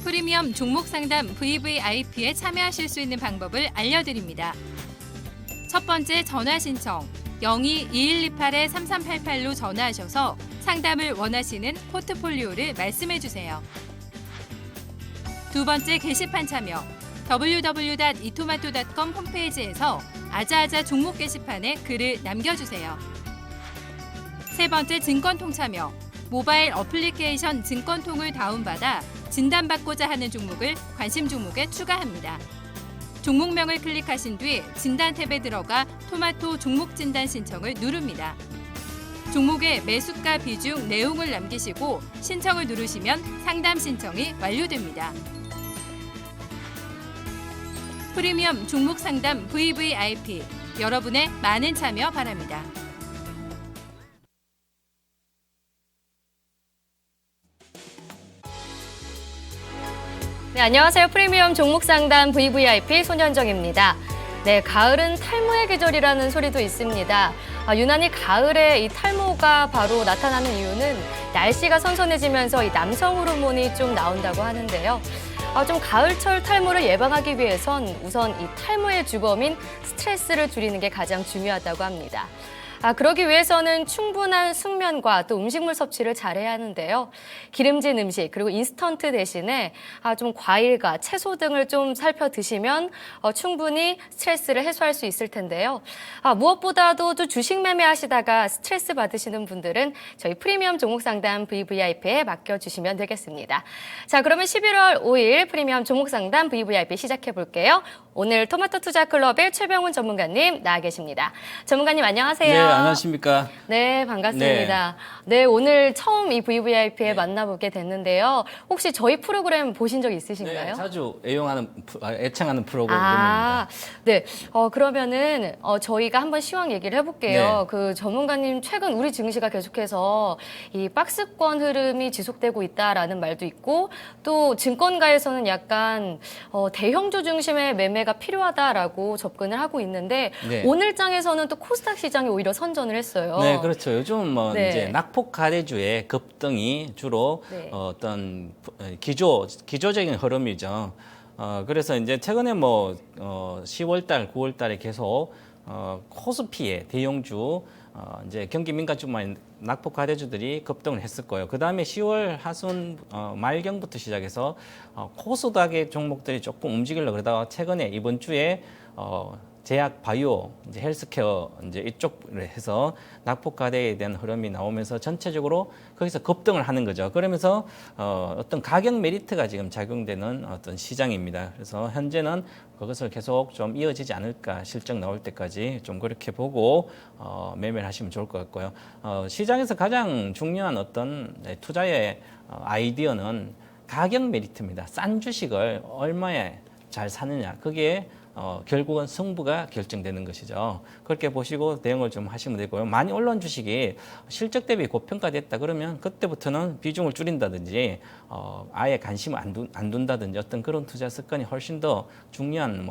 프리미엄 종목 상담 VVIP에 참여하실 수 있는 방법을 알려드립니다. 첫 번째 전화 신청 02-2128-3388로 전화하셔서 상담을 원하시는 포트폴리오를 말씀해 주세요. 두 번째 게시판 참여 www.itomato.com 홈페이지에서 아자아자 종목 게시판에 글을 남겨주세요. 세 번째 증권통 참여 모바일 어플리케이션 증권통을 다운받아 진단받고자 하는 종목을 관심 종목에 추가합니다. 종목명을 클릭하신 뒤 진단 탭에 들어가 토마토 종목 진단 신청을 누릅니다. 종목의 매수가 비중 내용을 남기시고 신청을 누르시면 상담 신청이 완료됩니다. 프리미엄 종목 상담 VVIP 여러분의 많은 참여 바랍니다. 네, 안녕하세요. 프리미엄 종목 상담 VVIP 손현정입니다. 네, 가을은 탈모의 계절이라는 소리도 있습니다. 유난히 가을에 이 탈모가 바로 나타나는 이유는 날씨가 선선해지면서 이 남성 호르몬이 좀 나온다고 하는데요. 좀 가을철 탈모를 예방하기 위해선 우선 이 탈모의 주범인 스트레스를 줄이는 게 가장 중요하다고 합니다. 그러기 위해서는 충분한 숙면과 또 음식물 섭취를 잘해야 하는데요. 기름진 음식 그리고 인스턴트 대신에 좀 과일과 채소 등을 좀 살펴 드시면 충분히 스트레스를 해소할 수 있을 텐데요. 무엇보다도 또 주식 매매하시다가 스트레스 받으시는 분들은 저희 프리미엄 종목 상담 VVIP에 맡겨주시면 되겠습니다. 자, 그러면 11월 5일 프리미엄 종목 상담 VVIP 시작해 볼게요. 오늘 토마토 투자 클럽의 최병훈 전문가님 나와 계십니다. 전문가님 안녕하세요. 네, 안녕하십니까. 네, 반갑습니다. 네, 오늘 처음 이 VVIP에 만나보게 됐는데요. 혹시 저희 프로그램 보신 적 있으신가요? 네, 자주 애청하는 프로그램입니다. 네. 그러면은 저희가 한번 시황 얘기를 해볼게요. 네. 그 전문가님 최근 우리 증시가 계속해서 이 박스권 흐름이 지속되고 있다라는 말도 있고 또 증권가에서는 약간 대형주 중심의 매매가 필요하다라고 접근을 하고 있는데 네. 오늘 장에서는 또 코스닥 시장이 오히려 선전을 했어요. 네, 그렇죠. 요즘 네. 이제 낙폭 가대주의 급등이 주로 네. 어떤 기조적인 흐름이죠. 그래서 이제 최근에 10월달, 9월달에 계속 코스피의 대형주 이제 경기 민감주만 낙폭 가대주들이 급등을 했을 거예요. 그 다음에 10월 하순 말경부터 시작해서 코스닥의 종목들이 조금 움직이려고 그러다가 최근에 이번 주에 제약, 바이오, 이제 헬스케어 이제 이쪽을 해서 낙폭 가대에 대한 흐름이 나오면서 전체적으로 거기서 급등을 하는 거죠. 그러면서 어떤 가격 메리트가 지금 작용되는 어떤 시장입니다. 그래서 현재는 그것을 계속 좀 이어지지 않을까, 실적 나올 때까지 좀 그렇게 보고 매매를 하시면 좋을 것 같고요. 시장에서 가장 중요한 어떤 투자의 아이디어는 가격 메리트입니다. 싼 주식을 얼마에 잘 사느냐, 그게 결국은 승부가 결정되는 것이죠. 그렇게 보시고 대응을 좀 하시면 되고요. 많이 올라온 주식이 실적 대비 고평가됐다 그러면 그때부터는 비중을 줄인다든지 아예 관심을 안 둔다든지 어떤 그런 투자 습관이 훨씬 더 중요한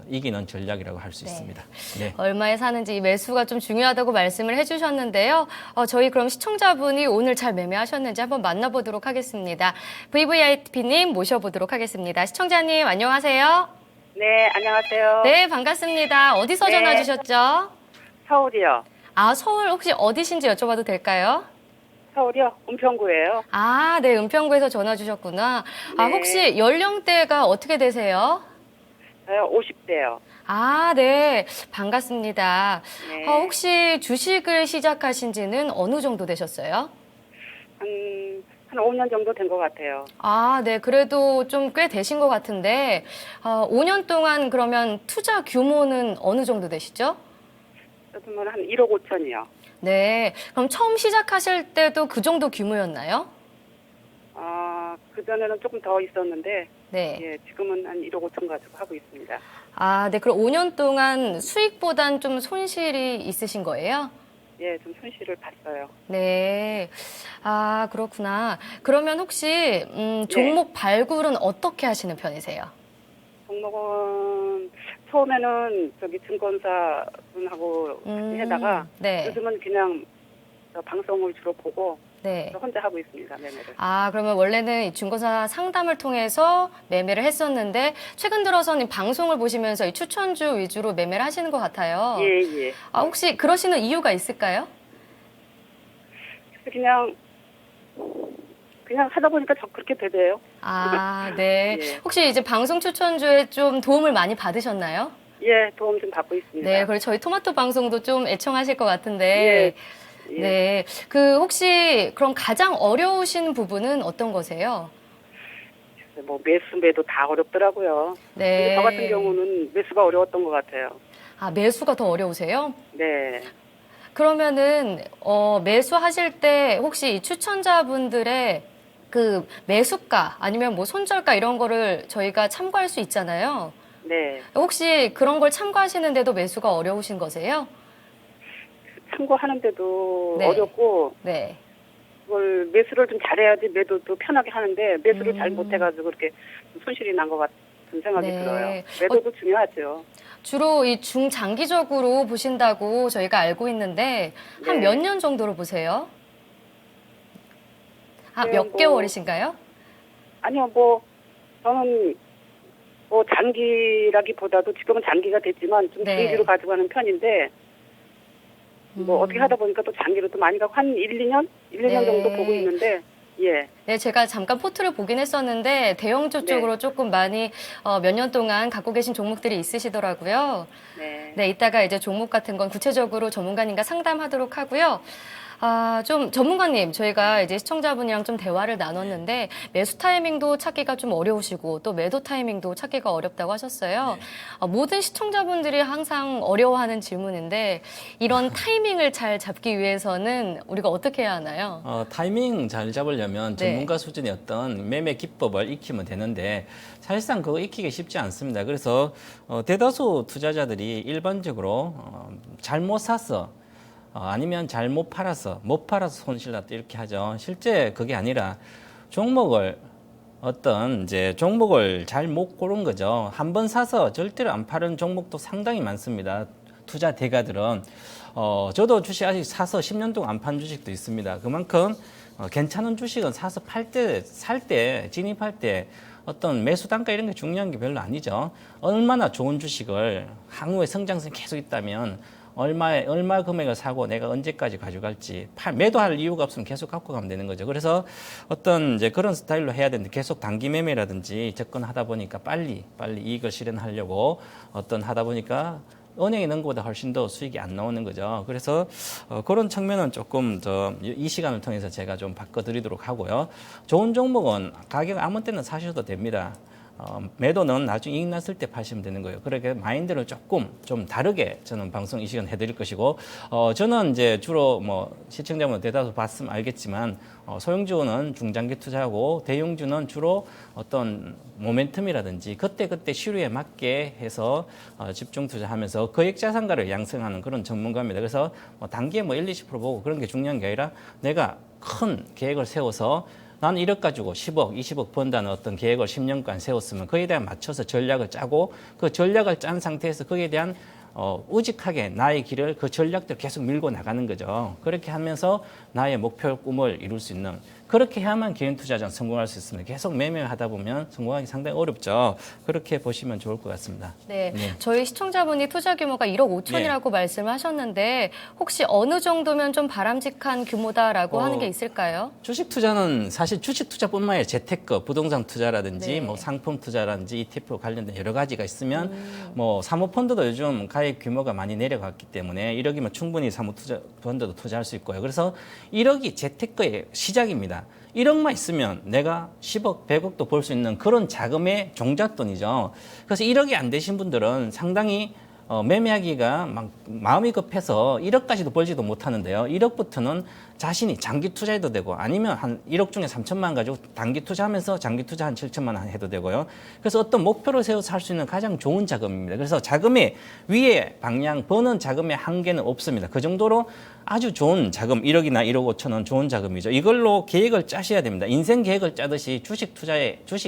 이기는 전략이라고 할 수 있습니다. 네. 얼마에 사는지 이 매수가 좀 중요하다고 말씀을 해주셨는데요. 저희 그럼 시청자분이 오늘 잘 매매하셨는지 한번 만나보도록 하겠습니다. VVIP님 모셔보도록 하겠습니다. 시청자님 안녕하세요. 네, 안녕하세요. 네, 반갑습니다. 어디서 네. 전화 주셨죠? 서울이요. 서울 혹시 어디신지 여쭤봐도 될까요? 서울이요? 은평구예요. 네, 은평구에서 전화 주셨구나. 네. 혹시 연령대가 어떻게 되세요? 50대요. 네, 반갑습니다. 네. 혹시 주식을 시작하신 지는 어느 정도 되셨어요? 한 5년 정도 된 것 같아요. 네, 그래도 좀 꽤 되신 것 같은데, 5년 동안 그러면 투자 규모는 어느 정도 되시죠? 그러면 한 1억 5천이요. 네, 그럼 처음 시작하실 때도 그 정도 규모였나요? 그전에는 조금 더 있었는데, 네. 예, 지금은 한 1억 5천 가지고 하고 있습니다. 네, 그럼 5년 동안 수익보단 좀 손실이 있으신 거예요? 예, 좀 손실을 봤어요. 네. 그렇구나. 그러면 혹시, 종목 발굴은 어떻게 하시는 편이세요? 종목은 처음에는 증권사 분하고 같이 하다가 네. 요즘은 그냥 방송을 주로 보고 네. 혼자 하고 있습니다, 매매를. 아, 그러면 원래는 이 중고사 상담을 통해서 매매를 했었는데 최근 들어서는 방송을 보시면서 이 추천주 위주로 매매를 하시는 것 같아요. 예, 예. 아, 혹시 그러시는 이유가 있을까요? 그냥 하다 보니까 그렇게 되대요. 아, 네. 예. 혹시 이제 방송 추천주에 좀 도움을 많이 받으셨나요? 예, 도움 좀 받고 있습니다. 네, 그리고 저희 토마토 방송도 좀 애청하실 것 같은데. 예. 예. 네. 그 혹시 그럼 가장 어려우신 부분은 어떤 거세요? 뭐 매도 다 어렵더라고요. 네. 근데 저 같은 경우는 매수가 어려웠던 것 같아요. 아, 매수가 더 어려우세요? 네. 그러면은 매수하실 때 혹시 이 추천자분들의 그 매수가 아니면 뭐 손절가 이런 거를 저희가 참고할 수 있잖아요. 네. 혹시 그런 걸 참고하시는데도 매수가 어려우신 거세요? 참고하는데도 네. 어렵고 네. 그걸 매수를 좀 잘해야지 매도도 편하게 하는데 매수를 잘 못해가지고 그렇게 손실이 난 것 같은 생각이 네. 들어요. 매도도 중요하죠. 주로 이 중장기적으로 보신다고 저희가 알고 있는데 한 네. 몇 년 정도로 보세요? 네, 몇 뭐, 개월이신가요? 아니요, 저는 장기라기보다도 지금은 장기가 됐지만 좀 네. 중기로 가져가는 편인데 어떻게 하다 보니까 또 장기로 또 많이 가고 한 1, 2년? 1, 2년 네. 정도 보고 있는데 예. 네, 제가 잠깐 포트를 보긴 했었는데 대형주 네. 쪽으로 조금 많이 몇 년 동안 갖고 계신 종목들이 있으시더라고요. 네. 네, 이따가 이제 종목 같은 건 구체적으로 전문가님과 상담하도록 하고요. 아, 좀 전문가님, 저희가 이제 시청자분이랑 좀 대화를 나눴는데 매수 타이밍도 찾기가 좀 어려우시고 또 매도 타이밍도 찾기가 어렵다고 하셨어요. 모든 시청자분들이 항상 어려워하는 질문인데 이런 타이밍을 잘 잡기 위해서는 우리가 어떻게 해야 하나요? 타이밍 잘 잡으려면 네. 전문가 수준의 어떤 매매 기법을 익히면 되는데 사실상 그거 익히기 쉽지 않습니다. 그래서 대다수 투자자들이 일반적으로 잘못 사서 아니면 잘못 팔아서 못 팔아서 손실 났다 이렇게 하죠. 실제 그게 아니라 종목을 종목을 잘 못 고른 거죠. 한 번 사서 절대로 안 파는 종목도 상당히 많습니다. 투자 대가들은 저도 주식 아직 사서 10년 동안 안 판 주식도 있습니다. 그만큼 괜찮은 주식은 사서 살 때 진입할 때 어떤 매수 단가 이런 게 중요한 게 별로 아니죠. 얼마나 좋은 주식을 향후에 성장성이 계속 있다면 얼마 금액을 사고 내가 언제까지 가져갈지 매도할 이유가 없으면 계속 갖고 가면 되는 거죠. 그래서 어떤 이제 그런 스타일로 해야 되는데 계속 단기 매매라든지 접근하다 보니까 빨리 이익을 실현하려고 하다 보니까 은행에 넣은 것보다 훨씬 더 수익이 안 나오는 거죠. 그래서 그런 측면은 조금 이 시간을 통해서 제가 좀 바꿔드리도록 하고요. 좋은 종목은 가격 아무 때나 사셔도 됩니다. 매도는 나중에 이익 났을 때 파시면 되는 거예요. 그렇게 마인드를 조금 좀 다르게 저는 방송 이 시간 해드릴 것이고, 저는 이제 주로 시청자분 대다수 봤으면 알겠지만, 소형주는 중장기 투자하고 대형주는 주로 어떤 모멘텀이라든지 그때 시류에 맞게 해서 집중 투자하면서 거액 자산가를 양성하는 그런 전문가입니다. 그래서 단기에 1, 20% 보고 그런 게 중요한 게 아니라 내가 큰 계획을 세워서 나는 1억 가지고 10억, 20억 번다는 어떤 계획을 10년간 세웠으면 그에 대한 맞춰서 전략을 짜고 그 전략을 짠 상태에서 거기에 대한 우직하게 나의 길을 그 전략대로 계속 밀고 나가는 거죠. 그렇게 하면서 나의 목표 꿈을 이룰 수 있는 그렇게 해야만 개인 투자자는 성공할 수 있습니다. 계속 매매하다 보면 성공하기 상당히 어렵죠. 그렇게 보시면 좋을 것 같습니다. 네, 저희 시청자분이 투자 규모가 1억 5천이라고 말씀을 하셨는데 혹시 어느 정도면 좀 바람직한 규모다라고 하는 게 있을까요? 주식 투자는 사실 주식 투자뿐만 아니라 재테크, 부동산 투자라든지 네. 상품 투자라든지 ETF 관련된 여러 가지가 있으면 사모펀드도 요즘 가입 규모가 많이 내려갔기 때문에 1억이면 충분히 사모펀드도 투자할 수 있고요. 그래서 1억이 재테크의 시작입니다. 1억만 있으면 내가 10억, 100억도 벌 수 있는 그런 자금의 종잣돈이죠. 그래서 1억이 안 되신 분들은 상당히 매매하기가 마음이 급해서 1억까지도 벌지도 못하는데요. 1억부터는 자신이 장기 투자해도 되고 아니면 한 1억 중에 3천만 가지고 단기 투자하면서 장기 투자 한 7천만 원 해도 되고요. 그래서 어떤 목표를 세워서 할 수 있는 가장 좋은 자금입니다. 그래서 자금의 위에 방향, 버는 자금의 한계는 없습니다. 그 정도로 아주 좋은 자금, 1억이나 1억 5천은 좋은 자금이죠. 이걸로 계획을 짜셔야 됩니다. 인생 계획을 짜듯이 주식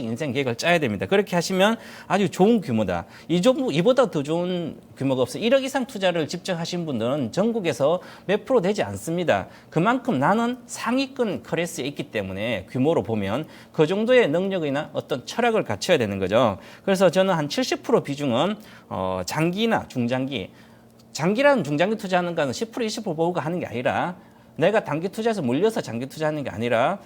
인생 계획을 짜야 됩니다. 그렇게 하시면 아주 좋은 규모다. 이보다 더 좋은 규모가 없어요. 1억 이상 투자를 직접 하신 분들은 전국에서 몇 프로 되지 않습니다. 그만큼 나는 상위권 클래스에 있기 때문에 규모로 보면 그 정도의 능력이나 어떤 철학을 갖춰야 되는 거죠. 그래서 저는 한 70% 비중은 장기나 중장기, 장기라는 중장기 투자하는 거는 10% 20% 보고 하는 게 아니라 내가 단기 투자에서 물려서 장기 투자하는 게 아니라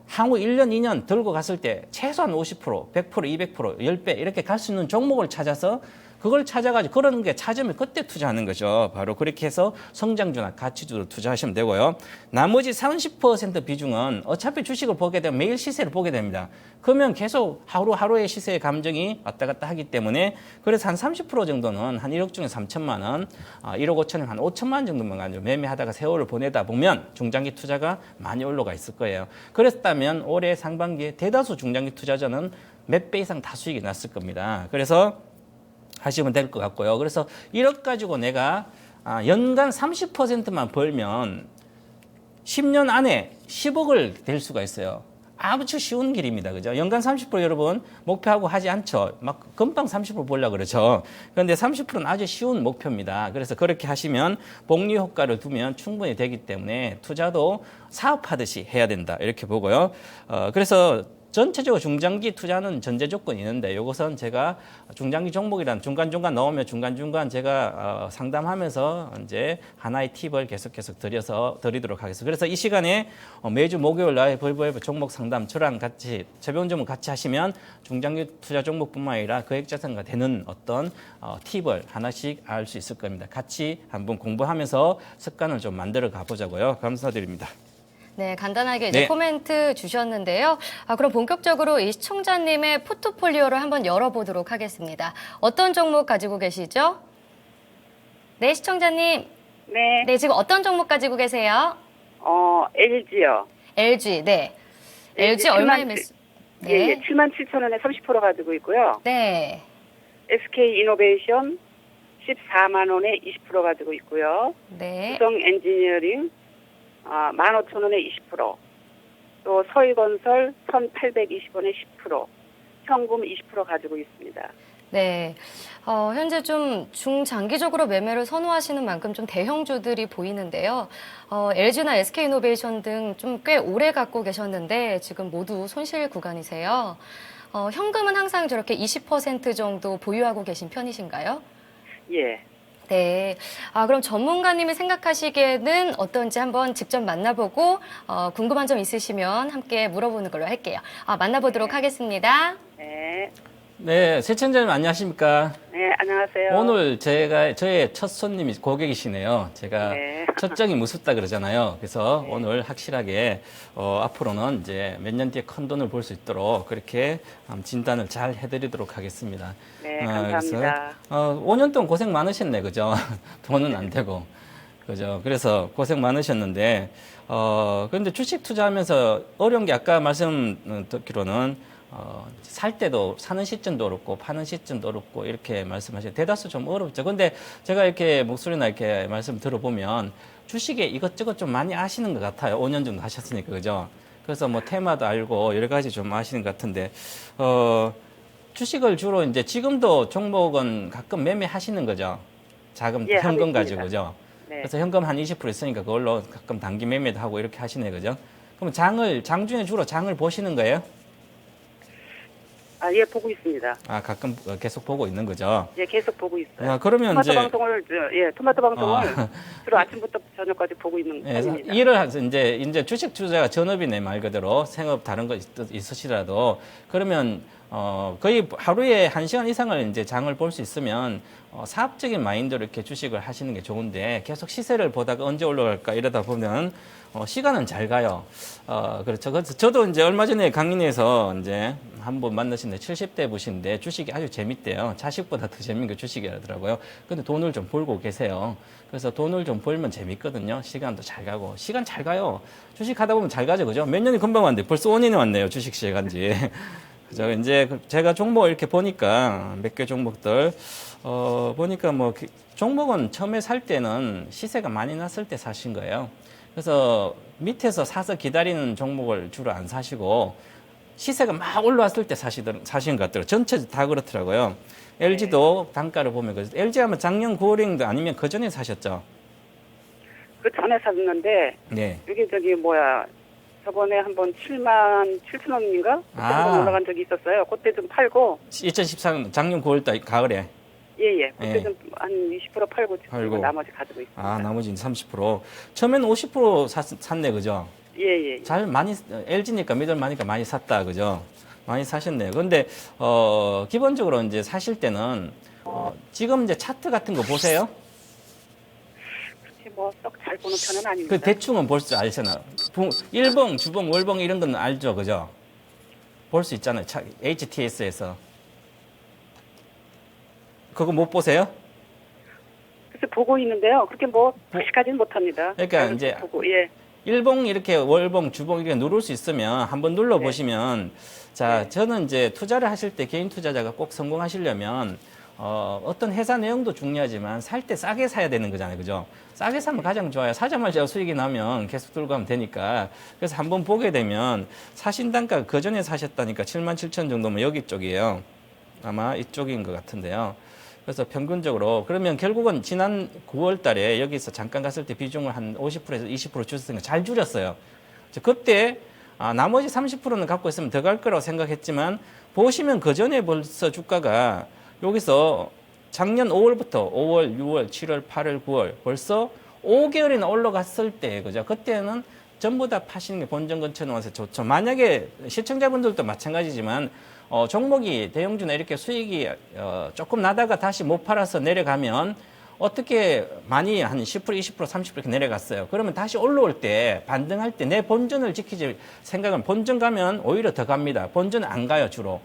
향후 1년, 2년 들고 갔을 때 최소한 50%, 100%, 200%, 10배 이렇게 갈 수 있는 종목을 찾아서 그걸 찾아가지고 그런 게 찾으면 그때 투자하는 거죠. 바로 그렇게 해서 성장주나 가치주로 투자하시면 되고요. 나머지 30% 비중은 어차피 주식을 보게 되면 매일 시세를 보게 됩니다. 그러면 계속 하루하루의 시세의 감정이 왔다 갔다 하기 때문에 그래서 한 30% 정도는 한 1억 중에 3천만 원, 1억 5천에 한 5천만 원 정도만 가지고 매매하다가 세월을 보내다 보면 중장기 투자가 많이 올라가 있을 거예요. 그랬다면 올해 상반기에 대다수 중장기 투자자는 몇 배 이상 다 수익이 났을 겁니다. 그래서 하시면 될 것 같고요. 그래서 1억 가지고 내가 연간 30%만 벌면 10년 안에 10억을 될 수가 있어요. 아주 쉬운 길입니다. 그죠? 연간 30% 여러분 목표하고 하지 않죠. 막 금방 30% 보려고 그러죠. 그런데 30%는 아주 쉬운 목표입니다. 그래서 그렇게 하시면 복리 효과를 두면 충분히 되기 때문에 투자도 사업하듯이 해야 된다. 이렇게 보고요. 그래서 전체적으로 중장기 투자는 전제 조건이 있는데 이것은 제가 중장기 종목이란 중간중간 넣으면 중간중간 제가 상담하면서 이제 하나의 팁을 계속 드리도록 하겠습니다. 그래서 이 시간에 매주 목요일 날 볼보에브 종목 상담 저랑 같이 최병훈 전문 같이 하시면 중장기 투자 종목뿐만 아니라 거액자산가 되는 어떤 팁을 하나씩 알 수 있을 겁니다. 같이 한번 공부하면서 습관을 좀 만들어 가보자고요. 감사드립니다. 네, 간단하게 이제 네. 코멘트 주셨는데요. 그럼 본격적으로 이 시청자님의 포트폴리오를 한번 열어보도록 하겠습니다. 어떤 종목 가지고 계시죠? 네, 시청자님. 네. 네, 지금 어떤 종목 가지고 계세요? LG요. LG, 네. LG 얼마에 매수? 예, 77,000원에 30% 가지고 있고요. 네. SK 이노베이션 14만 원에 20% 가지고 있고요. 네. 수성 엔지니어링 15,000원에 20%. 또 서희건설 1,820원에 10%. 현금 20% 가지고 있습니다. 네. 현재 좀 중장기적으로 매매를 선호하시는 만큼 좀 대형주들이 보이는데요. LG나 SK이노베이션 등 좀 꽤 오래 갖고 계셨는데 지금 모두 손실 구간이세요. 현금은 항상 저렇게 20% 정도 보유하고 계신 편이신가요? 예. 네. 그럼 전문가님이 생각하시기에는 어떤지 한번 직접 만나보고 궁금한 점 있으시면 함께 물어보는 걸로 할게요. 만나보도록 하겠습니다. 네. 네, 세천자님 안녕하십니까? 네, 안녕하세요. 오늘 저의 첫 손님이 고객이시네요. 제가 네. 첫 정이 무섭다 그러잖아요. 그래서 오늘 확실하게 앞으로는 이제 몇 년 뒤에 큰 돈을 벌 수 있도록 그렇게 진단을 잘 해드리도록 하겠습니다. 네, 감사합니다. 5년 동안 고생 많으셨네, 그죠? 돈은 안 되고. 그죠? 그래서 고생 많으셨는데, 그런데 주식 투자하면서 어려운 게 아까 말씀 듣기로는 살 때도 사는 시점도 어렵고 파는 시점도 어렵고 이렇게 말씀하시죠. 대다수 좀 어렵죠. 근데 제가 이렇게 목소리나 이렇게 말씀 들어보면 주식에 이것저것 좀 많이 아시는 것 같아요. 5년 정도 하셨으니까, 그죠? 그래서 뭐 테마도 알고 여러 가지 좀 아시는 것 같은데, 주식을 주로 이제 지금도 종목은 가끔 매매하시는 거죠. 자금, 예, 현금 하고 가지고, 있습니다. 그죠? 네. 그래서 현금 한 20% 있으니까 그걸로 가끔 단기 매매도 하고 이렇게 하시네, 그죠? 그럼 장중에 주로 장을 보시는 거예요? 예, 보고 있습니다. 가끔 계속 보고 있는 거죠. 예, 계속 보고 있어요. 그러면 토마토 이제 방송을 토마토 방송을 주로 아침부터 저녁까지 보고 있는 편입니다. 일을 하서 이제 주식 투자가 전업이네 말 그대로 생업 다른 거 있으시더라도 그러면 거의 하루에 1시간 이상을 이제 장을 볼 수 있으면 사업적인 마인드로 이렇게 주식을 하시는 게 좋은데 계속 시세를 보다가 언제 올라갈까 이러다 보면 시간은 잘 가요. 그렇죠. 그래서 저도 이제 얼마 전에 강인에서 이제 한 번 만나신데 70대 부신데 주식이 아주 재밌대요. 자식보다 더 재밌는 게 주식이라더라고요. 근데 돈을 좀 벌고 계세요. 그래서 돈을 좀 벌면 재밌거든요. 시간도 잘 가고. 시간 잘 가요. 주식 하다 보면 잘 가죠. 그죠? 몇 년이 금방 왔는데 벌써 5년이 왔네요. 주식 시작한 지. 그죠? 이제 제가 종목 이렇게 보니까 몇 개 종목들, 보니까 뭐 종목은 처음에 살 때는 시세가 많이 났을 때 사신 거예요. 그래서 밑에서 사서 기다리는 종목을 주로 안 사시고 시세가 막 올라왔을 때 사시는 것 같더라고요. 전체 다 그렇더라고요. LG도 단가를 보면 LG 하면 작년 9월인가 아니면 그 전에 사셨죠? 그 전에 샀는데 네. 이게 저번에 한번 7만 7천 원인가 그때 아. 한번 올라간 적이 있었어요. 그때 좀 팔고 2014년 작년 9월 달 가을에. 예예. 그때 예. 좀 한 20% 팔고 지금 팔고. 나머지 가지고 있습니다. 아, 나머지는 30%. 처음에는 50% 샀네, 그죠? 예예. 잘 많이, LG니까 믿을 만하니까 많이 샀다, 그죠? 많이 사셨네요. 근데, 기본적으로 이제 사실 때는, 지금 이제 차트 같은 거 보세요? 그렇게 뭐 썩 잘 보는 편은 아닙니다. 그 대충은 볼 수 알잖아. 일봉, 주봉, 월봉 이런 건 알죠, 그죠? 볼 수 있잖아요. HTS에서. 그거 못 보세요? 그래서 보고 있는데요. 그렇게 뭐 표시까지는 못합니다. 그러니까 이제 보고 예. 일봉 이렇게 월봉, 주봉 이렇게 누를 수 있으면 한번 눌러 보시면 자, 저는 이제 투자를 하실 때 개인 투자자가 꼭 성공하시려면 어떤 회사 내용도 중요하지만 살 때 싸게 사야 되는 거잖아요. 그죠? 싸게 사면 가장 좋아요. 사자마자 수익이 나면 계속 들고 가면 되니까. 그래서 한번 보게 되면 사신 단가 그 전에 사셨다니까 77,000 정도면 여기 쪽이에요. 아마 이쪽인 것 같은데요. 그래서 평균적으로 그러면 결국은 지난 9월 달에 여기서 잠깐 갔을 때 비중을 한 50%에서 20% 줄였으니까 잘 줄였어요. 그때 나머지 30%는 갖고 있으면 더 갈 거라고 생각했지만 보시면 그 전에 벌써 주가가 여기서 작년 5월부터 5월, 6월, 7월, 8월, 9월 벌써 5개월이나 올라갔을 때 그죠? 그때는 전부 다 파시는 게 본전 근처에 놓아서 좋죠. 만약에 시청자분들도 마찬가지지만 종목이 대형주나 이렇게 수익이 조금 나다가 다시 못 팔아서 내려가면 어떻게 많이 한 10%, 20%, 30% 이렇게 내려갔어요. 그러면 다시 올라올 때 반등할 때 내 본전을 지키지 생각은 본전 가면 오히려 더 갑니다. 본전 안 가요 주로.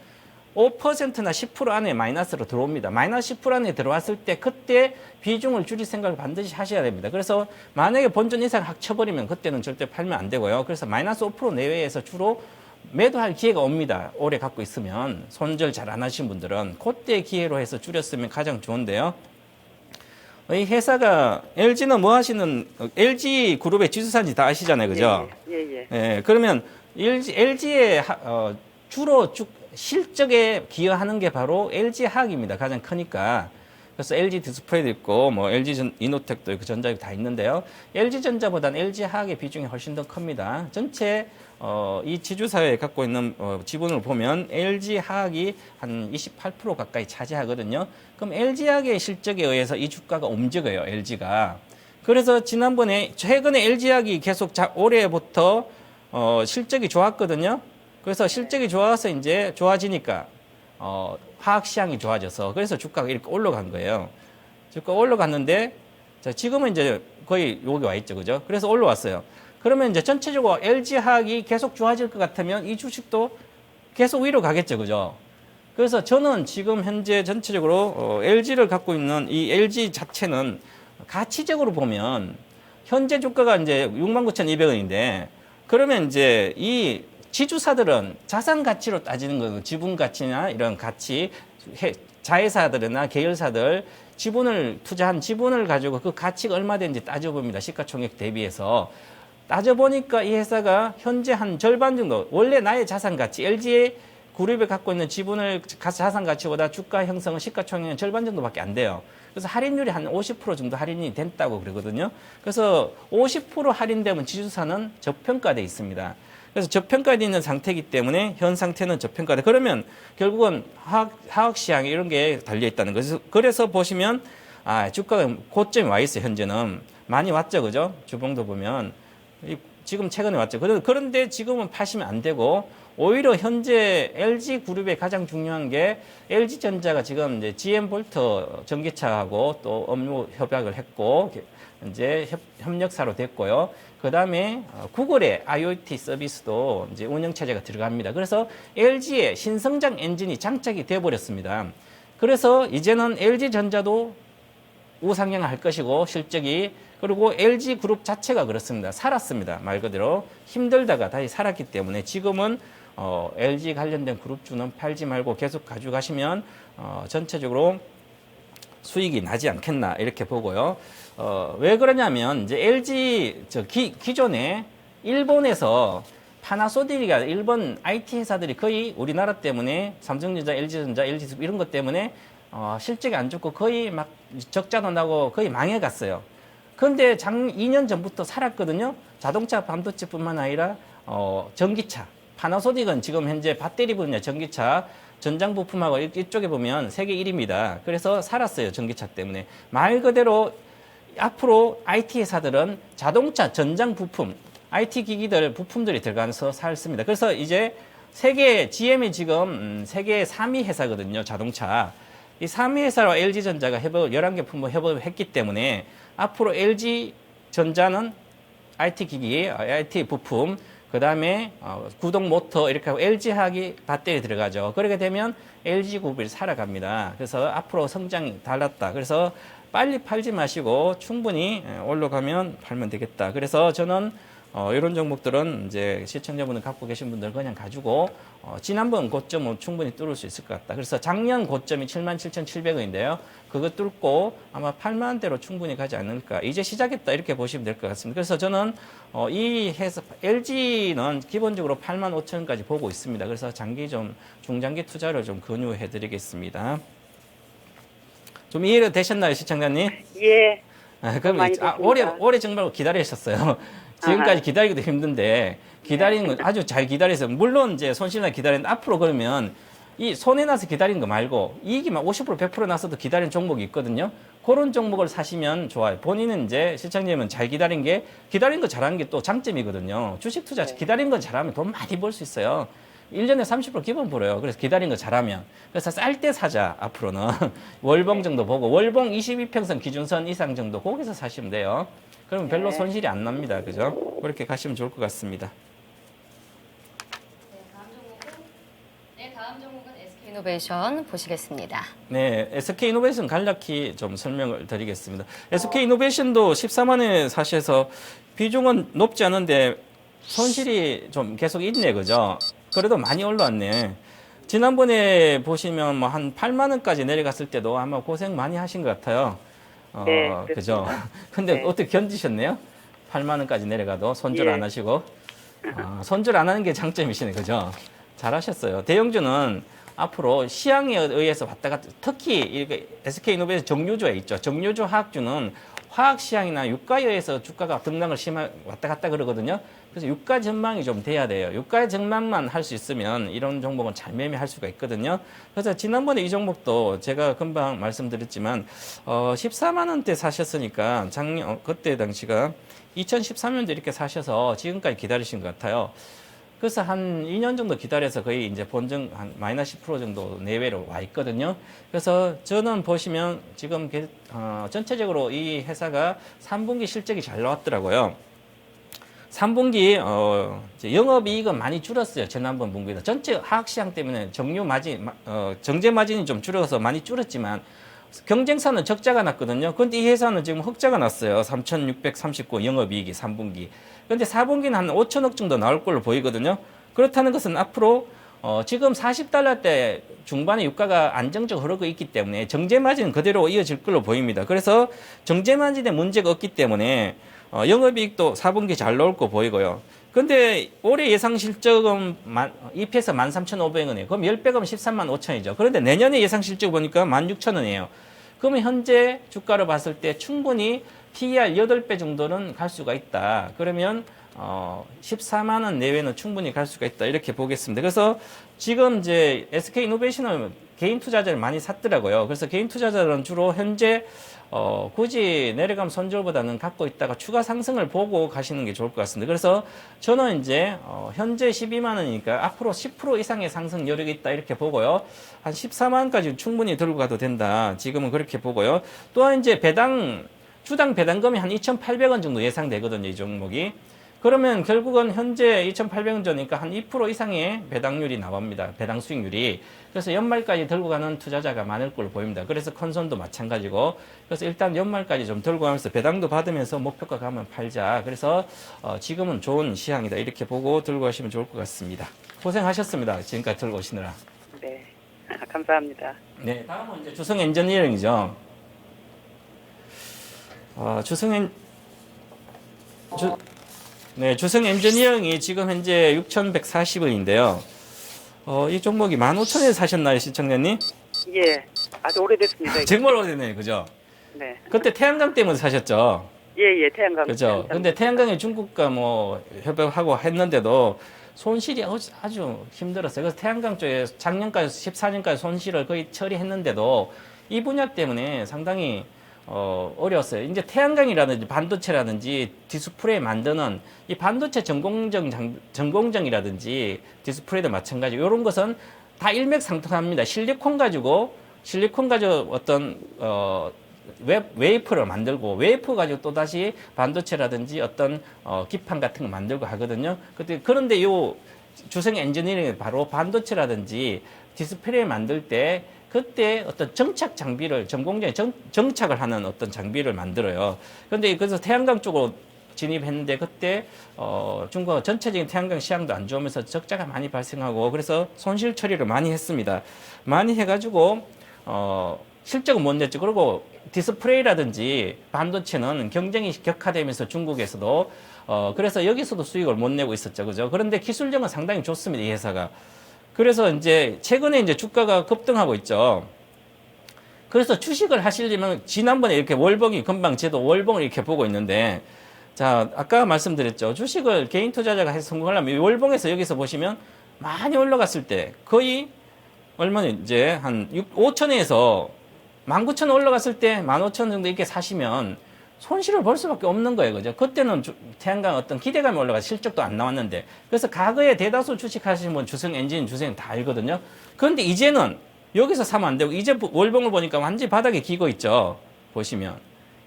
5%나 10% 안에 마이너스로 들어옵니다. 마이너스 10% 안에 들어왔을 때 그때 비중을 줄일 생각을 반드시 하셔야 됩니다. 그래서 만약에 본전 이상 확 쳐버리면 그때는 절대 팔면 안 되고요. 그래서 마이너스 5% 내외에서 주로 매도할 기회가 옵니다. 오래 갖고 있으면 손절 잘 안 하신 분들은 그때 기회로 해서 줄였으면 가장 좋은데요. 이 회사가 LG는 뭐 하시는 LG 그룹의 지주사인지 다 아시잖아요, 그죠? 예예. 예, 그러면 LG의 주로 실적에 기여하는 게 바로 LG 화학입니다. 가장 크니까. 그래서 LG 디스플레이도 있고, 뭐 LG 이노텍도 있고, 전자기업 다 있는데요. LG 전자보다는 LG 화학의 비중이 훨씬 더 큽니다. 전체 이 지주사에 갖고 있는 지분을 보면 LG 화학이 한 28% 가까이 차지하거든요. 그럼 LG 화학의 실적에 의해서 이 주가가 움직여요. LG가. 그래서 최근에 LG 화학이 계속 올해부터 실적이 좋았거든요. 그래서 실적이 좋아서 이제 좋아지니까 화학 시장이 좋아져서 그래서 주가가 이렇게 올라간 거예요. 주가 올라갔는데 자, 지금은 이제 거의 여기 와 있죠, 그죠? 그래서 올라왔어요. 그러면 이제 전체적으로 LG 화학이 계속 좋아질 것 같으면 이 주식도 계속 위로 가겠죠, 그죠? 그래서 저는 지금 현재 전체적으로 LG를 갖고 있는 이 LG 자체는 가치적으로 보면 현재 주가가 이제 69,200원인데 그러면 이제 이 지주사들은 자산 가치로 따지는 거고 지분 가치나 이런 가치, 자회사들이나 계열사들 지분을 투자한 지분을 가지고 그 가치가 얼마 되는지 따져봅니다. 시가총액 대비해서. 따져보니까 이 회사가 현재 한 절반 정도, 원래 나의 자산 가치, LG의 그룹에 갖고 있는 지분을 자산 가치보다 주가 형성은 시가총액은 절반 정도밖에 안 돼요. 그래서 할인율이 한 50% 정도 할인이 됐다고 그러거든요. 그래서 50% 할인되면 지주사는 저평가돼 있습니다. 그래서 저평가되어 있는 상태이기 때문에 현 상태는 저평가돼. 그러면 결국은 화학 시장에 이런 게 달려 있다는 거죠. 그래서 보시면 주가가 고점에 와 있어요. 현재는 많이 왔죠, 그죠? 주봉도 보면 지금 최근에 왔죠. 그런데 지금은 파시면 안 되고 오히려 현재 LG 그룹의 가장 중요한 게 LG 전자가 지금 이제 GM 볼트 전기차하고 또 업무 협약을 했고 이제 협력사로 됐고요. 그 다음에 구글의 IoT 서비스도 이제 운영체제가 들어갑니다. 그래서 LG의 신성장 엔진이 장착이 되어버렸습니다. 그래서 이제는 LG전자도 우상향할 것이고 실적이 그리고 LG 그룹 자체가 그렇습니다. 살았습니다. 말 그대로 힘들다가 다시 살았기 때문에 지금은 LG 관련된 그룹주는 팔지 말고 계속 가져가시면 전체적으로 수익이 나지 않겠나 이렇게 보고요. 왜 그러냐면 이제 LG 기존에 일본에서 파나소닉이가 일본 IT 회사들이 거의 우리나라 때문에 삼성전자, LG전자, LG 이런 것 때문에 실적이 안 좋고 거의 막 적자도 나고 거의 망해갔어요. 그런데 2년 전부터 살았거든요. 자동차 반도체뿐만 아니라 전기차. 파나소닉은 지금 현재 배터리 분야 전기차 전장 부품하고 이쪽에 보면 세계 1위입니다. 그래서 살았어요. 전기차 때문에. 말 그대로 앞으로 IT 회사들은 자동차 전장 부품, IT 기기들 부품들이 들어가서 살습니다. 그래서 이제 세계 GM이 지금 세계 3위 회사거든요. 자동차. 이 3위 회사와 LG전자가 11개 품목 협업을 했기 때문에 앞으로 LG전자는 IT 기기, IT 부품, 그 다음에 구동 모터 이렇게 하고 LG화학이 배터리 들어가죠. 그렇게 되면 LG그룹이 살아갑니다. 그래서 앞으로 성장이 달랐다. 그래서 빨리 팔지 마시고 충분히 올라가면 팔면 되겠다. 그래서 저는 이런 종목들은 이제 시청자분들 갖고 계신 분들 그냥 가지고 지난번 고점은 충분히 뚫을 수 있을 것 같다. 그래서 작년 고점이 77,700원인데요. 그거 뚫고 아마 8만 원대로 충분히 가지 않을까. 이제 시작했다 이렇게 보시면 될 것 같습니다. 그래서 저는 이 회사 LG는 기본적으로 8만 5천 원까지 보고 있습니다. 그래서 중장기 투자를 좀 권유해 드리겠습니다. 좀 이해가 되셨나요, 시청자님? 예. 그럼 많이 오래 정말 기다리셨어요. 지금까지 기다리기도 힘든데 기다리는 건 아주 잘 기다려서 물론 이제 손실나 기다리는데 앞으로 그러면 이 손해 나서 기다리는 거 말고 이익이 막 50% 100% 나서도 기다리는 종목이 있거든요. 그런 종목을 사시면 좋아요. 본인은 이제 시청자님은 잘 기다린 거 잘하는 게 또 장점이거든요. 주식 투자 기다린 거 잘하면 돈 많이 벌 수 있어요. 1년에 30% 기본 벌어요. 그래서 기다린 거 잘하면. 그래서 쌀 때 사자, 앞으로는. 월봉 정도 보고, 월봉 22평선 기준선 이상 정도, 거기서 사시면 돼요. 그러면 별로 손실이 안 납니다. 그죠? 그렇게 가시면 좋을 것 같습니다. 다음 종목은 SK이노베이션 보시겠습니다. 네, SK이노베이션 간략히 좀 설명을 드리겠습니다. SK이노베이션도 14만 원에 사셔서 비중은 높지 않은데 손실이 좀 계속 있네, 그죠? 그래도 많이 올라왔네. 지난번에 보시면 뭐 한 8만 원까지 내려갔을 때도 아마 고생 많이 하신 것 같아요. 네, 그죠? 근데 네. 어떻게 견디셨네요? 8만 원까지 내려가도 손절 예. 안 하시고. 손절 안 하는 게 장점이시네, 그죠? 잘하셨어요. 대형주는 앞으로 시향에 의해서 왔다 갔다, 특히 이렇게 SK이노베이션 정유주에 있죠. 정유주 화학주는 화학 시향이나 유가에 의해서 주가가 등락을 왔다 갔다 그러거든요. 그래서 유가 전망이 좀 돼야 돼요. 유가 전망만 할 수 있으면 이런 종목은 잘 매매할 수가 있거든요. 그래서 지난번에 이 종목도 제가 금방 말씀드렸지만 14만 원대 사셨으니까 그때 당시가 2013년도 이렇게 사셔서 지금까지 기다리신 것 같아요. 그래서 한 2년 정도 기다려서 거의 이제 본정 한 마이너스 10% 정도 내외로 와 있거든요. 그래서 저는 보시면 지금 전체적으로 이 회사가 3분기 실적이 잘 나왔더라고요. 3분기 영업이익은 많이 줄었어요. 지난번 분기보다. 전체 화학시장 때문에 정제 마진이 좀 줄어서 많이 줄었지만 경쟁사는 적자가 났거든요. 그런데 이 회사는 지금 흑자가 났어요. 3,639 영업이익이 3분기. 그런데 4분기는 한 5천억 정도 나올 걸로 보이거든요. 그렇다는 것은 앞으로 지금 40달러대 중반에 유가가 안정적으로 흐르고 있기 때문에 정제 마진은 그대로 이어질 걸로 보입니다. 그래서 정제 마진에 문제가 없기 때문에 영업이익도 4분기 잘 나올 거 보이고요. 근데 올해 예상 실적은 EPS 13,500원이에요. 그럼 10배 가면 13만 5천이죠. 그런데 내년에 예상 실적 보니까 16,000원이에요. 그러면 현재 주가를 봤을 때 충분히 PER 8배 정도는 갈 수가 있다. 그러면 14만 원 내외는 충분히 갈 수가 있다. 이렇게 보겠습니다. 그래서 지금 이제 SK이노베이션을 개인 투자자를 많이 샀더라고요. 그래서 개인 투자자들은 주로 현재 굳이 내려가면 손절보다는 갖고 있다가 추가 상승을 보고 가시는 게 좋을 것 같습니다. 그래서 저는 이제 현재 12만 원이니까 앞으로 10% 이상의 상승 여력이 있다 이렇게 보고요. 한 14만 원까지 충분히 들고 가도 된다. 지금은 그렇게 보고요. 또한 이제 주당 배당금이 한 2,800원 정도 예상되거든요. 이 종목이. 그러면 결국은 현재 2,800원 전이니까 한 2% 이상의 배당률이 나옵니다. 배당 수익률이. 그래서 연말까지 들고 가는 투자자가 많을 걸로 보입니다. 그래서 컨손도 마찬가지고. 그래서 일단 연말까지 좀 들고 가면서 배당도 받으면서 목표가 가면 팔자. 그래서 지금은 좋은 시향이다. 이렇게 보고 들고 가시면 좋을 것 같습니다. 고생하셨습니다. 지금까지 들고 오시느라. 네. 감사합니다. 네. 다음은 이제 주성 엔지니어링이죠. 네, 주성 엔지니어링이 지금 현재 6,140원인데요. 이 종목이 15,000원에 사셨나요, 시청자님? 예, 아주 오래됐습니다. 이게. 정말 오래됐네요, 그죠? 네. 그때 태양광 때문에 사셨죠? 예, 태양광. 그죠? 근데 태양광이 중국과 뭐 협업하고 했는데도 손실이 아주 힘들었어요. 그래서 태양광 쪽에 작년까지 14년까지 손실을 거의 처리했는데도 이 분야 때문에 상당히 어려웠어요. 이제 태양광이라든지 반도체라든지 디스플레이 만드는 이 반도체 전공정이라든지 디스플레이도 마찬가지. 이런 것은 다 일맥상통합니다. 실리콘 가지고 어떤 웨이프를 만들고 웨이프 가지고 또 다시 반도체라든지 어떤 기판 같은 거 만들고 하거든요. 그런데 요 주성 엔지니어링이 바로 반도체라든지 디스플레이 만들 때 그때 어떤 정착 장비를 전공정에 정착을 하는 어떤 장비를 만들어요. 그런데 그래서 태양광 쪽으로 진입했는데 그때 중국은 전체적인 태양광 시장도 안 좋으면서 적자가 많이 발생하고 그래서 손실 처리를 많이 했습니다. 많이 해가지고 실적은 못 냈죠. 그리고 디스플레이라든지 반도체는 경쟁이 격화되면서 중국에서도 그래서 여기서도 수익을 못 내고 있었죠. 그죠? 그런데 기술력은 상당히 좋습니다. 이 회사가. 그래서 이제 최근에 이제 주가가 급등하고 있죠. 그래서 주식을 하시려면 지난번에 이렇게 월봉이 금방 제도 월봉을 이렇게 보고 있는데 자, 아까 말씀드렸죠. 주식을 개인 투자자가 해서 성공하려면 이 월봉에서 여기서 보시면 많이 올라갔을 때 거의 얼마나 이제 한 5천에서 19,000원 올라갔을 때 15,000원 정도 이렇게 사시면 손실을 볼 수밖에 없는 거예요. 그죠? 그때는 태양광 어떤 기대감이 올라가 실적도 안 나왔는데 그래서 과거에 대다수 주식하시는 분 주성 엔진, 주성 다 알거든요. 그런데 이제는 여기서 사면 안 되고 이제 월봉을 보니까 완전히 바닥에 기고 있죠. 보시면.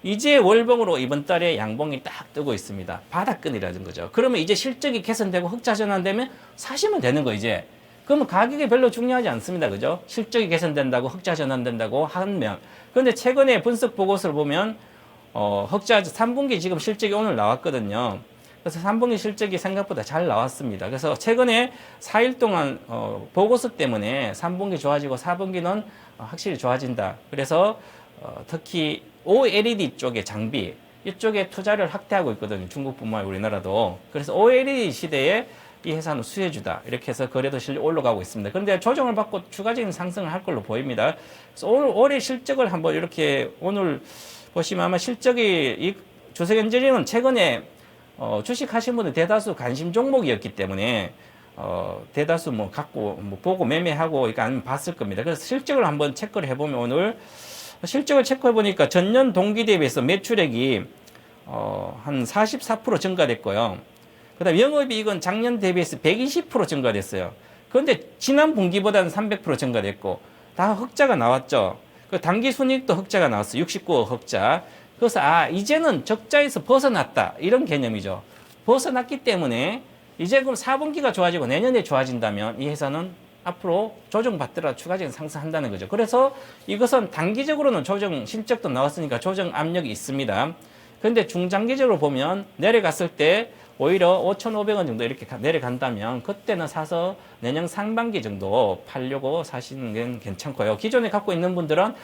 이제 월봉으로 이번 달에 양봉이 딱 뜨고 있습니다. 바닥끈이라는 거죠. 그러면 이제 실적이 개선되고 흑자 전환되면 사시면 되는 거 이제. 그러면 가격이 별로 중요하지 않습니다. 그죠? 실적이 개선된다고 흑자 전환된다고 하면. 그런데 최근에 분석 보고서를 보면 흑자 3분기 지금 실적이 오늘 나왔거든요. 그래서 3분기 실적이 생각보다 잘 나왔습니다. 그래서 최근에 4일 동안 보고서 때문에 3분기 좋아지고 4분기는 확실히 좋아진다. 그래서 특히 OLED 쪽의 장비 이쪽에 투자를 확대하고 있거든요. 중국뿐만 아니라 우리나라도. 그래서 OLED 시대에 이 회사는 수혜주다. 이렇게 해서 거래도 실력 올라가고 있습니다. 그런데 조정을 받고 추가적인 상승을 할 걸로 보입니다. 그래서 오늘 올해 실적을 한번 이렇게 오늘 보시면 아마 실적이 이 주석엔지니어링은 최근에 주식 하신 분들 대다수 관심 종목이었기 때문에 대다수 뭐 갖고 뭐 보고 매매하고 그러니까 아니면 봤을 겁니다. 그래서 실적을 한번 체크를 해보면 오늘 실적을 체크해 보니까 전년 동기 대비해서 매출액이 한 44% 증가됐고요. 그다음 영업이익은 작년 대비해서 120% 증가됐어요. 그런데 지난 분기보다는 300% 증가됐고 다 흑자가 나왔죠. 그 당기 순이익도 흑자가 나왔어요. 69억 흑자. 그래서 이제는 적자에서 벗어났다. 이런 개념이죠. 벗어났기 때문에 이제 그럼 4분기가 좋아지고 내년에 좋아진다면 이 회사는 앞으로 조정받더라도 추가적인 상승한다는 거죠. 그래서 이것은 단기적으로는 조정 실적도 나왔으니까 조정 압력이 있습니다. 그런데 중장기적으로 보면 내려갔을 때 오히려 5,500원 정도 이렇게 내려간다면 그때는 사서 내년 상반기 정도 팔려고 사시는 게 괜찮고요. 기존에 갖고 있는 분들은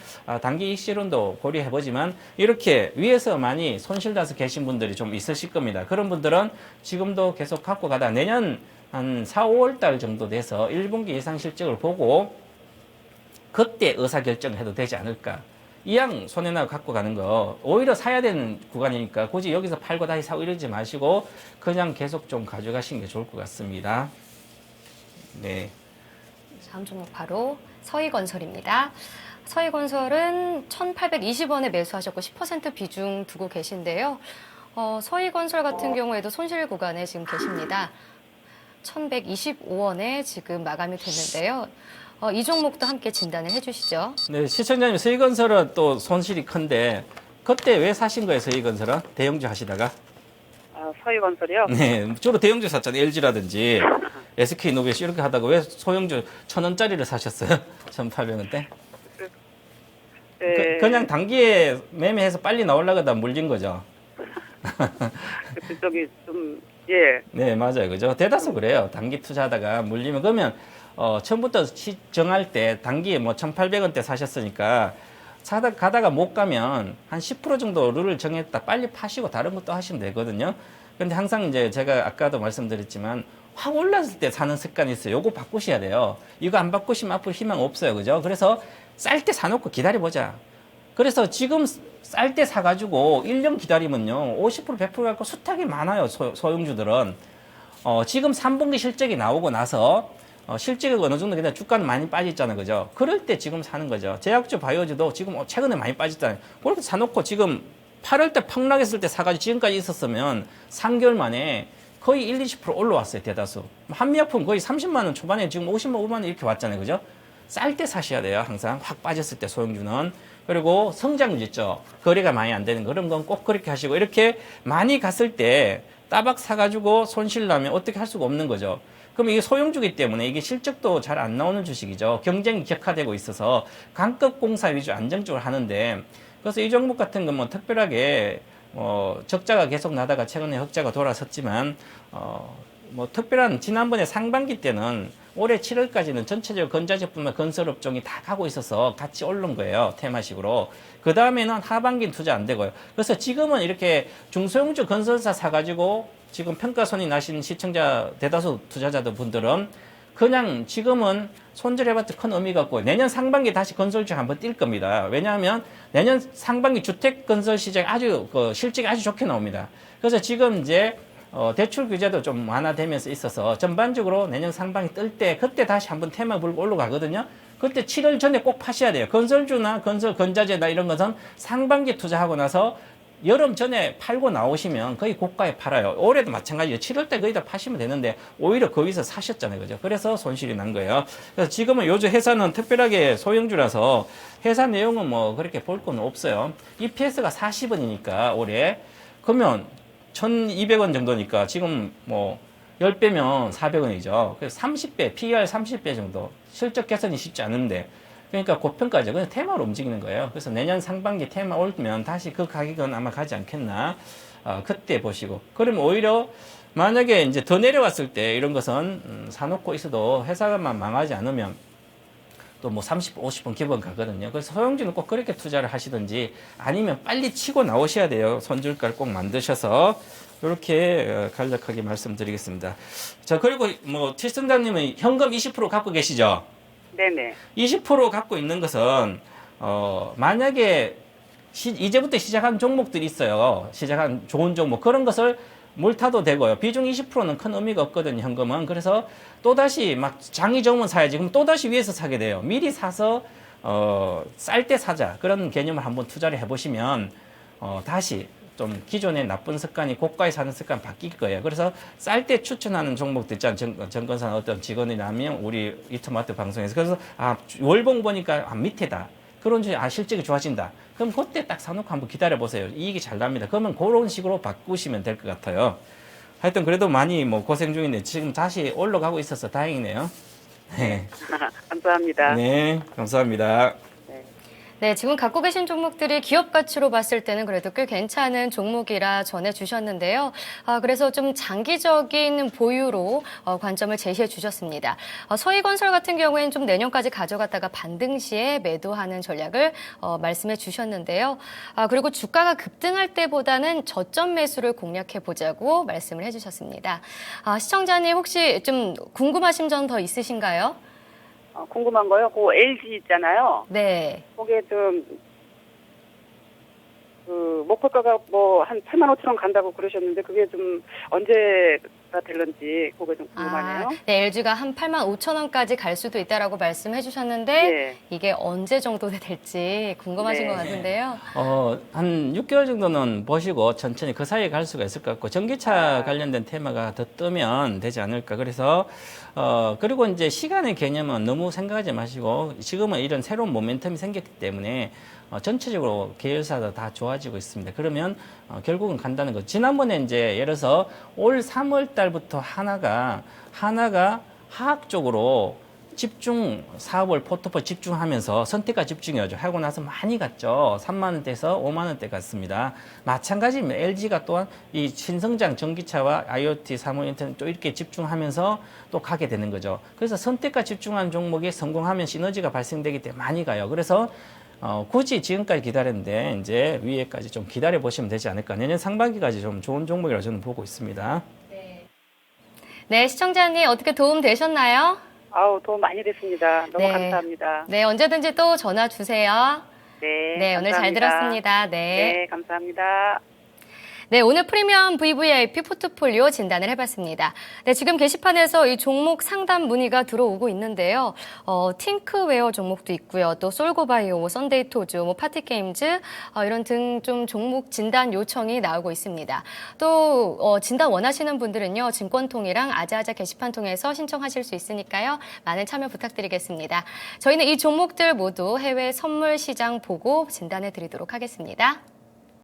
단기 이익실현도 고려해보지만 이렇게 위에서 많이 손실나서 계신 분들이 좀 있으실 겁니다. 그런 분들은 지금도 계속 갖고 가다 내년 한 4, 5월 달 정도 돼서 1분기 예상 실적을 보고 그때 의사결정을 해도 되지 않을까. 이왕 손해나 갖고 가는 거 오히려 사야 되는 구간이니까 굳이 여기서 팔고 다시 사고 이러지 마시고 그냥 계속 좀 가져가시는 게 좋을 것 같습니다. 네. 다음 종목 바로 서희건설입니다. 서희건설은 1,820원에 매수하셨고 10% 비중 두고 계신데요. 서희건설 같은 경우에도 손실 구간에 지금 계십니다. 1,125원에 지금 마감이 됐는데요. 이 종목도 함께 진단을 해주시죠. 네, 시청자님 서희건설은 또 손실이 큰데 그때 왜 사신 거예요, 서희건설은? 대형주 하시다가? 서희건설이요? 네, 주로 대형주 샀잖아요. LG라든지 SK노베시 이렇게 하다가 왜 소형주 1,000원짜리를 사셨어요? 1,800원대? 네. 그냥 단기에 매매해서 빨리 나오려고 하다 물린 거죠. 저기 좀 예. 네, 맞아요. 그죠? 대다수 그래요. 단기 투자하다가 물리면 그러면 처음부터 정할 때 단기에 뭐 1,800원대 사셨으니까 가다가 못 가면 한 10% 정도 룰을 정했다 빨리 파시고 다른 것도 하시면 되거든요. 근데 항상 이제 제가 아까도 말씀드렸지만 확 올랐을 때 사는 습관이 있어요. 요거 바꾸셔야 돼요. 이거 안 바꾸시면 앞으로 희망 없어요. 그죠? 그래서 쌀 때 사놓고 기다려보자. 그래서 지금 쌀 때 사가지고 1년 기다리면요. 50% 100% 갖고 수탁이 많아요. 소형주들은. 지금 3분기 실적이 나오고 나서 실적이 어느 정도 그냥 주가는 많이 빠졌잖아요. 그죠? 그럴 때 지금 사는 거죠. 제약주, 바이오주도 지금 최근에 많이 빠졌잖아요. 그렇게 사놓고 지금 8월 때 폭락했을 때 사가지고 지금까지 있었으면 3개월 만에 거의 20% 올라왔어요. 대다수. 한미약품 거의 30만 원 초반에 지금 50만 원, 5만 원 이렇게 왔잖아요. 그죠? 쌀 때 사셔야 돼요. 항상 확 빠졌을 때 소형주는. 그리고 성장주 있죠. 거래가 많이 안 되는 그런 건 꼭 그렇게 하시고 이렇게 많이 갔을 때 따박 사가지고 손실 나면 어떻게 할 수가 없는 거죠. 그럼 이게 소형주기 때문에 이게 실적도 잘 안 나오는 주식이죠. 경쟁이 격화되고 있어서 강급 공사 위주 안정적으로 하는데 그래서 이 종목 같은 건 뭐 특별하게 적자가 계속 나다가 최근에 흑자가 돌아섰지만 뭐 특별한 지난번에 상반기 때는 올해 7월까지는 전체적으로 건자제품과 건설업종이 다 가고 있어서 같이 오른 거예요. 테마식으로. 그 다음에는 하반기는 투자 안 되고요. 그래서 지금은 이렇게 중소형주 건설사 사가지고 지금 평가손이 나신 시청자 대다수 투자자들 분들은 그냥 지금은 손절해봤자 큰 의미가 없고 내년 상반기 다시 건설주 한번 뛸 겁니다. 왜냐하면 내년 상반기 주택 건설 시장이 아주 실적이 아주 좋게 나옵니다. 그래서 지금 이제 대출 규제도 좀 완화되면서 있어서 전반적으로 내년 상반기 뜰 때 그때 다시 한번 테마 불고 올라가거든요. 그때 7월 전에 꼭 파셔야 돼요. 건설주나 건자재나 이런 것은 상반기 투자하고 나서 여름 전에 팔고 나오시면 거의 고가에 팔아요. 올해도 마찬가지예요. 7월 때 거의 다 파시면 되는데 오히려 거기서 사셨잖아요. 그죠? 그래서 손실이 난 거예요. 그래서 지금은 요즘 회사는 특별하게 소형주라서 회사 내용은 뭐 그렇게 볼 건 없어요. EPS가 40원이니까 올해 그러면 1,200원 정도니까 지금 뭐 10배면 400원이죠. 그래서 30배, PER 30배 정도. 실적 개선이 쉽지 않은데. 그러니까 고평가죠. 그냥 테마로 움직이는 거예요. 그래서 내년 상반기 테마 올면 다시 그 가격은 아마 가지 않겠나. 그때 보시고. 그러면 오히려 만약에 이제 더 내려왔을 때 이런 것은 사놓고 있어도 회사만 망하지 않으면 또 뭐 30, 50분 기본 가거든요. 그래서 소형주는 꼭 그렇게 투자를 하시든지 아니면 빨리 치고 나오셔야 돼요. 손절가를 꼭 만드셔서 이렇게 간략하게 말씀드리겠습니다. 자, 그리고 뭐 칠성장님은 현금 20% 갖고 계시죠? 네네. 20% 갖고 있는 것은 만약에 이제부터 시작한 종목들이 있어요. 시작한 좋은 종목 그런 것을 몰타도 되고요. 비중 20%는 큰 의미가 없거든요. 현금은. 그래서 또다시 막 장이 좋으면 사야지. 그럼 또다시 위에서 사게 돼요. 미리 사서 쌀 때 사자. 그런 개념을 한번 투자를 해보시면 다시 좀 기존의 나쁜 습관이 고가에 사는 습관 바뀔 거예요. 그래서 쌀 때 추천하는 종목도 있잖아요. 정건사 어떤 직원이라면 우리 이터마트 방송에서. 그래서 월봉 보니까 밑에다. 그런 주에 실적이 좋아진다. 그럼 그때 딱 사놓고 한번 기다려보세요. 이익이 잘 납니다. 그러면 그런 식으로 바꾸시면 될 것 같아요. 하여튼 그래도 많이 뭐 고생 중인데 지금 다시 올라가고 있어서 다행이네요. 네. 감사합니다. 네, 감사합니다. 네, 지금 갖고 계신 종목들이 기업 가치로 봤을 때는 그래도 꽤 괜찮은 종목이라 전해주셨는데요. 그래서 좀 장기적인 보유로 관점을 제시해 주셨습니다. 서희건설 같은 경우에는 좀 내년까지 가져갔다가 반등 시에 매도하는 전략을 말씀해 주셨는데요. 그리고 주가가 급등할 때보다는 저점 매수를 공략해 보자고 말씀을 해주셨습니다. 시청자님 혹시 좀 궁금하신 점 더 있으신가요? 궁금한 거요. 그 LG 있잖아요. 네. 거기에 목표가가 뭐 한 8만 5천 원 간다고 그러셨는데 그게 좀 언제가 될런지 그게 좀 궁금하네요. 네, LG가 한 8만 5천 원까지 갈 수도 있다라고 말씀해 주셨는데 네. 이게 언제 정도 될지 궁금하신 네. 것 같은데요. 한 6개월 정도는 보시고 천천히 그 사이에 갈 수가 있을 것 같고 전기차 관련된 테마가 더 뜨면 되지 않을까. 그래서 그리고 이제 시간의 개념은 너무 생각하지 마시고 지금은 이런 새로운 모멘텀이 생겼기 때문에 전체적으로 계열사가 다 좋아지고 있습니다. 그러면 결국은 간다는 거. 지난번에 이제 예를 들어서 올 3월 달부터 하나가 화학 쪽으로 집중 사업을 포트폴리오 집중하면서 선택과 집중이었죠. 하고 나서 많이 갔죠. 3만 원대에서 5만 원대 갔습니다. 마찬가지입니다. LG가 또한 이 신성장 전기차와 IoT, 사무 인터넷 또 이렇게 집중하면서 또 가게 되는 거죠. 그래서 선택과 집중한 종목이 성공하면 시너지가 발생되기 때문에 많이 가요. 그래서 굳이 지금까지 기다렸는데 이제 위에까지 좀 기다려 보시면 되지 않을까. 내년 상반기까지 좀 좋은 종목이라고 저는 보고 있습니다. 네, 시청자님 어떻게 도움 되셨나요? 아우, 도움 많이 됐습니다. 너무 네. 감사합니다. 네, 언제든지 또 전화 주세요. 네. 네, 오늘 잘 감사합니다. 들었습니다. 네, 감사합니다. 네, 오늘 프리미엄 VVIP 포트폴리오 진단을 해봤습니다. 네, 지금 게시판에서 이 종목 상담 문의가 들어오고 있는데요. 팅크웨어 종목도 있고요. 또 솔고바이오, 썬데이토즈, 파티게임즈 이런 등 좀 종목 진단 요청이 나오고 있습니다. 또 진단 원하시는 분들은요. 증권통이랑 아자아자 게시판 통해서 신청하실 수 있으니까요. 많은 참여 부탁드리겠습니다. 저희는 이 종목들 모두 해외 선물 시장 보고 진단해 드리도록 하겠습니다.